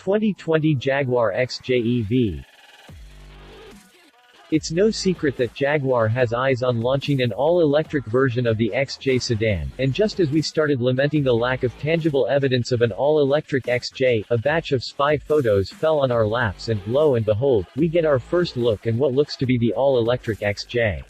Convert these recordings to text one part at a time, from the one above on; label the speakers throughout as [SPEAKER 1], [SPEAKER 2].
[SPEAKER 1] 2020 Jaguar XJ EV. It's no secret that Jaguar has eyes on launching an all-electric version of the XJ sedan, and just as we started lamenting the lack of tangible evidence of an all-electric XJ, a batch of spy photos fell on our laps and, lo and behold, we get our first look at what looks to be the all-electric XJ.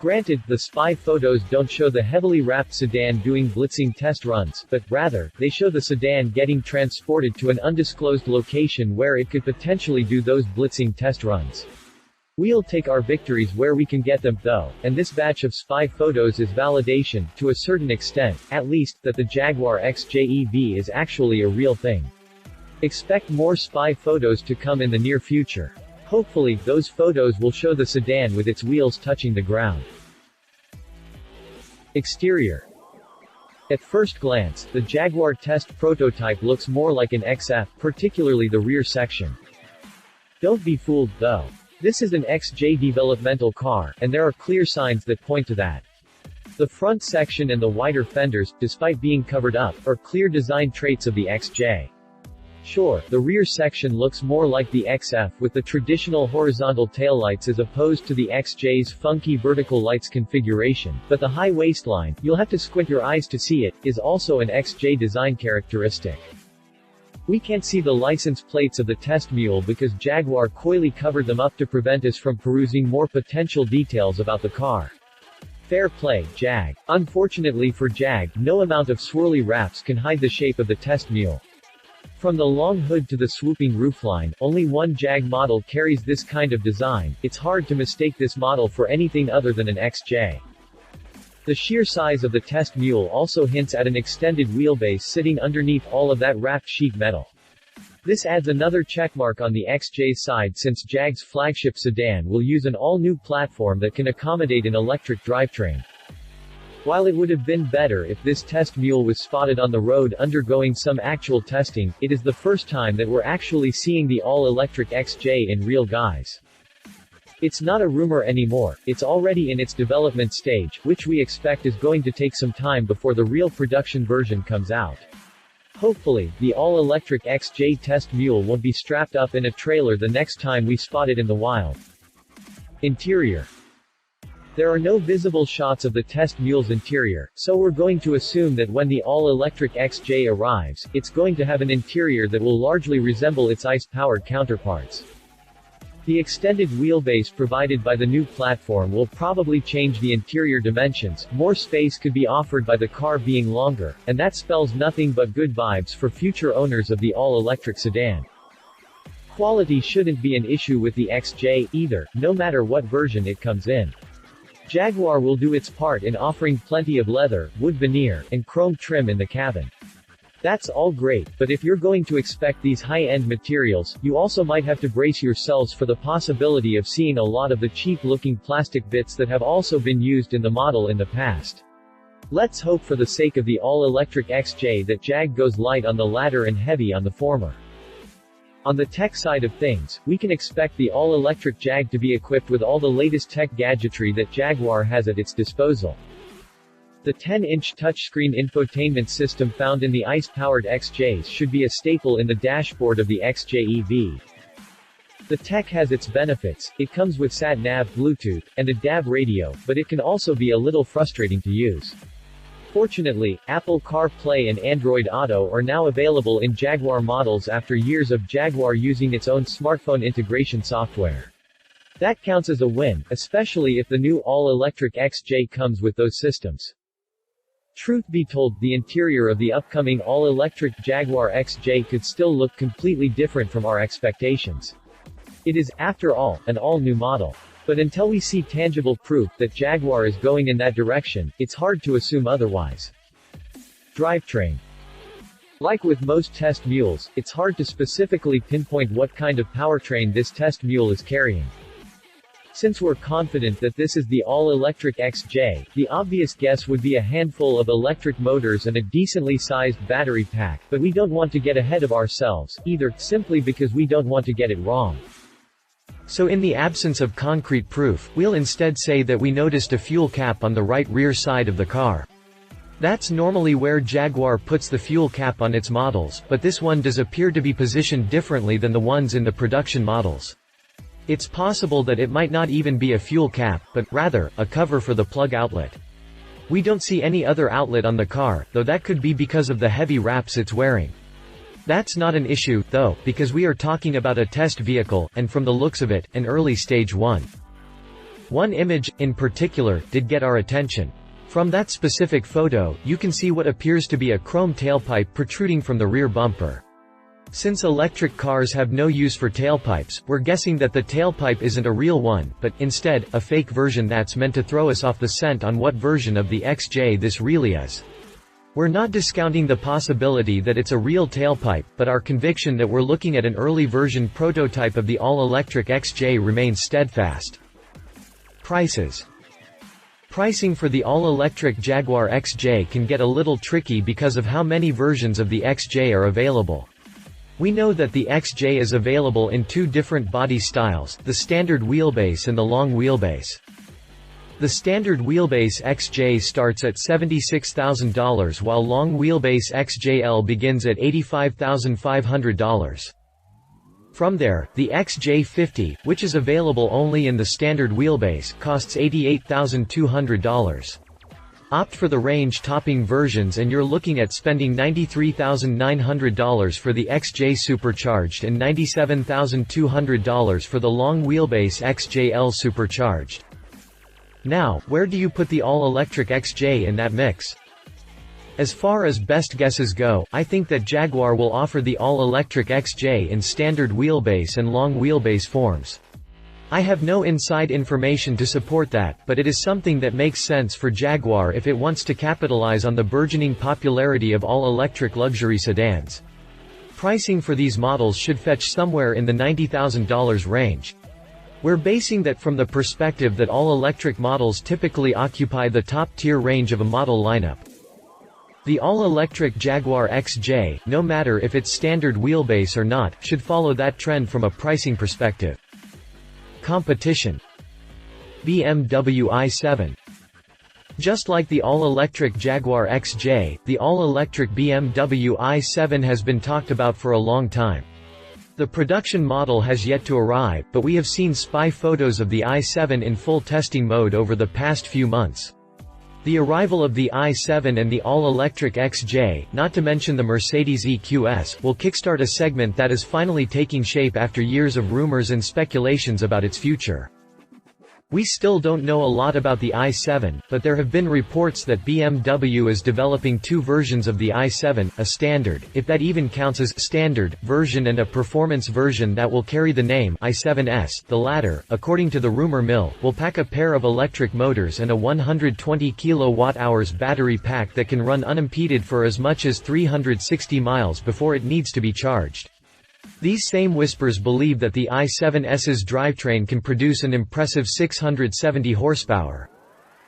[SPEAKER 1] Granted, the spy photos don't show the heavily wrapped sedan doing blitzing test runs, but, rather, they show the sedan getting transported to an undisclosed location where it could potentially do those blitzing test runs. We'll take our victories where we can get them, though, and this batch of spy photos is validation, to a certain extent, at least, that the Jaguar XJ EV is actually a real thing. Expect more spy photos to come in the near future. Hopefully, those photos will show the sedan with its wheels touching the ground. Exterior. At first glance, the Jaguar test prototype looks more like an XF, particularly the rear section. Don't be fooled, though. This is an XJ developmental car, and there are clear signs that point to that. The front section and the wider fenders, despite being covered up, are clear design traits of the XJ. Sure, the rear section looks more like the XF with the traditional horizontal taillights as opposed to the XJ's funky vertical lights configuration, but the high waistline, you'll have to squint your eyes to see it, is also an XJ design characteristic. We can't see the license plates of the test mule because Jaguar coyly covered them up to prevent us from perusing more potential details about the car. Fair play, Jag. Unfortunately for Jag, no amount of swirly wraps can hide the shape of the test mule. From the long hood to the swooping roofline, only one Jag model carries this kind of design. It's hard to mistake this model for anything other than an XJ. The sheer size of the test mule also hints at an extended wheelbase sitting underneath all of that wrapped sheet metal. This adds another checkmark on the XJ's side since Jag's flagship sedan will use an all-new platform that can accommodate an electric drivetrain. While it would have been better if this test mule was spotted on the road undergoing some actual testing, it is the first time that we're actually seeing the all-electric XJ in real guise. It's not a rumor anymore, it's already in its development stage, which we expect is going to take some time before the real production version comes out. Hopefully, the all-electric XJ test mule won't be strapped up in a trailer the next time we spot it in the wild. Interior. There are no visible shots of the test mule's interior, so we're going to assume that when the all-electric XJ arrives, it's going to have an interior that will largely resemble its ICE-powered counterparts. The extended wheelbase provided by the new platform will probably change the interior dimensions, more space could be offered by the car being longer, and that spells nothing but good vibes for future owners of the all-electric sedan. Quality shouldn't be an issue with the XJ, either, no matter what version it comes in. Jaguar will do its part in offering plenty of leather, wood veneer, and chrome trim in the cabin. That's all great, but if you're going to expect these high-end materials, you also might have to brace yourselves for the possibility of seeing a lot of the cheap-looking plastic bits that have also been used in the model in the past. Let's hope for the sake of the all-electric XJ that Jag goes light on the latter and heavy on the former. On the tech side of things, we can expect the all-electric Jag to be equipped with all the latest tech gadgetry that Jaguar has at its disposal. The 10-inch touchscreen infotainment system found in the ICE-powered XJs should be a staple in the dashboard of the XJ EV. The tech has its benefits, it comes with sat-nav, Bluetooth, and a DAB radio, but it can also be a little frustrating to use. Fortunately, Apple CarPlay and Android Auto are now available in Jaguar models after years of Jaguar using its own smartphone integration software. That counts as a win, especially if the new all-electric XJ comes with those systems. Truth be told, the interior of the upcoming all-electric Jaguar XJ could still look completely different from our expectations. It is, after all, an all-new model. But until we see tangible proof that Jaguar is going in that direction, it's hard to assume otherwise. Drivetrain. Like with most test mules, it's hard to specifically pinpoint what kind of powertrain this test mule is carrying. Since we're confident that this is the all-electric XJ, the obvious guess would be a handful of electric motors and a decently sized battery pack, but we don't want to get ahead of ourselves, either, simply because we don't want to get it wrong. So in the absence of concrete proof, we'll instead say that we noticed a fuel cap on the right rear side of the car. That's normally where Jaguar puts the fuel cap on its models, but this one does appear to be positioned differently than the ones in the production models. It's possible that it might not even be a fuel cap, but, rather, a cover for the plug outlet. We don't see any other outlet on the car, though that could be because of the heavy wraps it's wearing. That's not an issue, though, because we are talking about a test vehicle, and from the looks of it, an early stage one. One image, in particular, did get our attention. From that specific photo, you can see what appears to be a chrome tailpipe protruding from the rear bumper. Since electric cars have no use for tailpipes, we're guessing that the tailpipe isn't a real one, but, instead, a fake version that's meant to throw us off the scent on what version of the XJ this really is. We're not discounting the possibility that it's a real tailpipe, but our conviction that we're looking at an early version prototype of the all-electric XJ remains steadfast. Prices. Pricing for the all-electric Jaguar XJ can get a little tricky because of how many versions of the XJ are available. We know that the XJ is available in two different body styles, the standard wheelbase and the long wheelbase. The standard wheelbase XJ starts at $76,000 while long wheelbase XJL begins at $85,500. From there, the XJ50, which is available only in the standard wheelbase, costs $88,200. Opt for the range-topping versions and you're looking at spending $93,900 for the XJ Supercharged and $97,200 for the long wheelbase XJL Supercharged. Now, where do you put the all-electric XJ in that mix? As far as best guesses go, I think that Jaguar will offer the all-electric XJ in standard wheelbase and long wheelbase forms. I have no inside information to support that, but it is something that makes sense for Jaguar if it wants to capitalize on the burgeoning popularity of all-electric luxury sedans. Pricing for these models should fetch somewhere in the $90,000 range. We're basing that from the perspective that all-electric models typically occupy the top-tier range of a model lineup. The all-electric Jaguar XJ, no matter if it's standard wheelbase or not, should follow that trend from a pricing perspective. Competition. BMW i7. Just like the all-electric Jaguar XJ, the all-electric BMW i7 has been talked about for a long time. The production model has yet to arrive, but we have seen spy photos of the i7 in full testing mode over the past few months. The arrival of the i7 and the all-electric XJ, not to mention the Mercedes EQS, will kickstart a segment that is finally taking shape after years of rumors and speculations about its future. We still don't know a lot about the i7, but there have been reports that BMW is developing two versions of the i7, a standard, if that even counts as standard, version and a performance version that will carry the name i7S. The latter, according to the rumor mill, will pack a pair of electric motors and a 120 kWh battery pack that can run unimpeded for as much as 360 miles before it needs to be charged. These same whispers believe that the i7's drivetrain can produce an impressive 670 horsepower.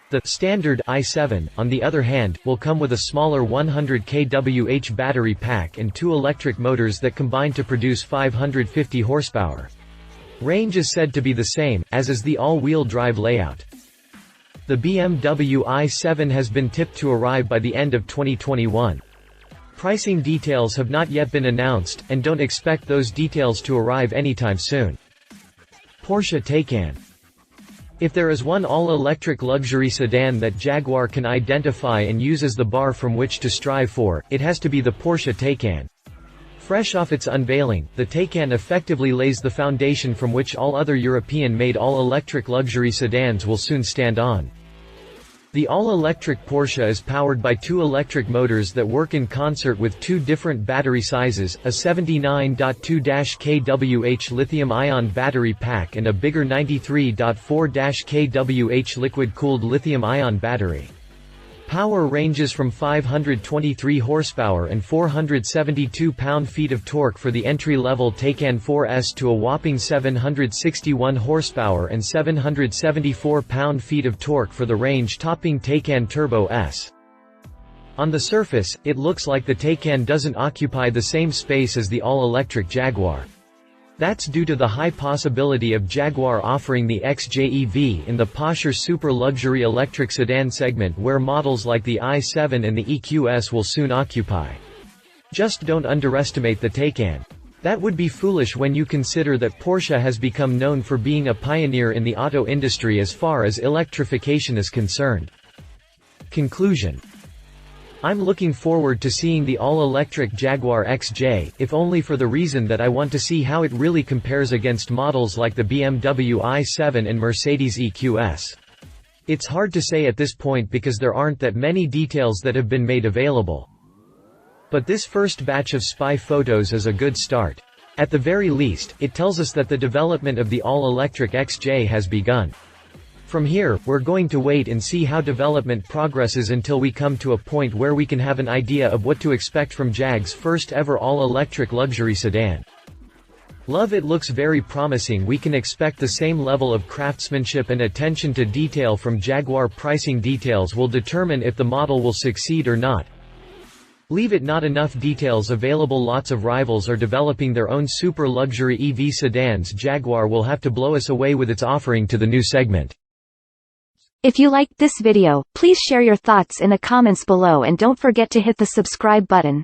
[SPEAKER 1] The standard i7, on the other hand, will come with a smaller 100 kWh battery pack and two electric motors that combine to produce 550 horsepower. Range is said to be the same, as is the all-wheel drive layout. The BMW i7 has been tipped to arrive by the end of 2021. Pricing details have not yet been announced, and don't expect those details to arrive anytime soon. Porsche Taycan. If there is one all-electric luxury sedan that Jaguar can identify and use as the bar from which to strive for, it has to be the Porsche Taycan. Fresh off its unveiling, the Taycan effectively lays the foundation from which all other European-made all-electric luxury sedans will soon stand on. The all-electric Porsche is powered by two electric motors that work in concert with two different battery sizes, a 79.2 kWh lithium-ion battery pack and a bigger 93.4 kWh liquid-cooled lithium-ion battery. Power ranges from 523 horsepower and 472 pound-feet of torque for the entry-level Taycan 4S to a whopping 761 horsepower and 774 pound-feet of torque for the range-topping Taycan Turbo S. On the surface, it looks like the Taycan doesn't occupy the same space as the all-electric Jaguar. That's due to the high possibility of Jaguar offering the XJ EV in the posher super luxury electric sedan segment where models like the i7 and the EQS will soon occupy. Just don't underestimate the Taycan. That would be foolish when you consider that Porsche has become known for being a pioneer in the auto industry as far as electrification is concerned. Conclusion. I'm looking forward to seeing the all-electric Jaguar XJ, if only for the reason that I want to see how it really compares against models like the BMW i7 and Mercedes EQS. It's hard to say at this point because there aren't that many details that have been made available. But this first batch of spy photos is a good start. At the very least, it tells us that the development of the all-electric XJ has begun. From here, we're going to wait and see how development progresses until we come to a point where we can have an idea of what to expect from Jag's first ever all-electric luxury sedan. It looks very promising. We can expect the same level of craftsmanship and attention to detail from Jaguar. Pricing details will determine if the model will succeed or not. Leave it not enough details available. Lots of rivals are developing their own super luxury EV sedans. Jaguar will have to blow us away with its offering to the new segment.
[SPEAKER 2] If you liked this video, please share your thoughts in the comments below and don't forget to hit the subscribe button.